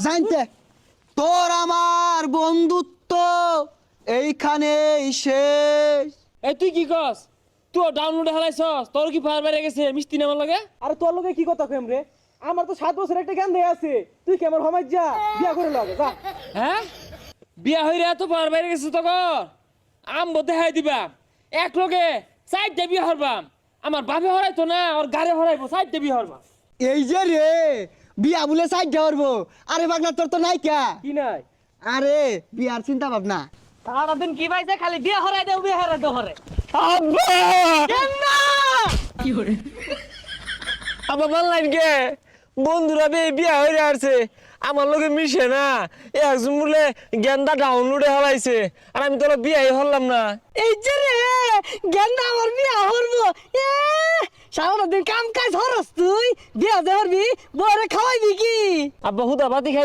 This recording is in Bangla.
জানতে তোর আমার বন্ধুত্ব এইখানেই শেষ। এই তুই কি কস? তুই ডাউনলোডে হালাইছস, তোর কি ফায়ার বাইরে গেছে মিষ্টি নামার লাগে? আরে তোর লগে কি কথা কইম রে? আমার তো 7 বছর একটা জ্ঞান দেয়া আছে। তুই কি আমার হমাই যা বিয়া করে লগে যা। হ্যাঁ, বিয়া হইরে এত ফায়ার বাইরে গেছে তো কর আম বতে হাই দিবা এক লগে সাইডে বিয়া হরবাম। আমার বাপে হরাইতো না, ওর গাড়ি হরাইবো, সাইডে বিয়া হরবাম। এই যে রে বিয়া বলে সাইড যাওয়ারবো। আরে বাগনা তোর তো নাই কা। কি নাই? আরে বিয়ার চিন্তা ভাবনা। সারাদিন কি পাইছে খালি বিয়া হরাই দেও বিয়া হরাই দেও হরে। আব্বা কেন্না আব্বা বললেন কে বন্ধুরা বিয়া হইরে আসছে, আমার লগে মিশে না, একজন বলে গেন্দা ডাউনলোডে হলাইছে আর আমি তোর বিয়াই হলাম না। এই যে রে গেন্দা আমার বিয়া হরবো। এ সারাদিন কাম কাজ হরস তুই বিয়া যে হরবি বরে খাওয়াইবি কি? আব্বা হুদা বাতি খাই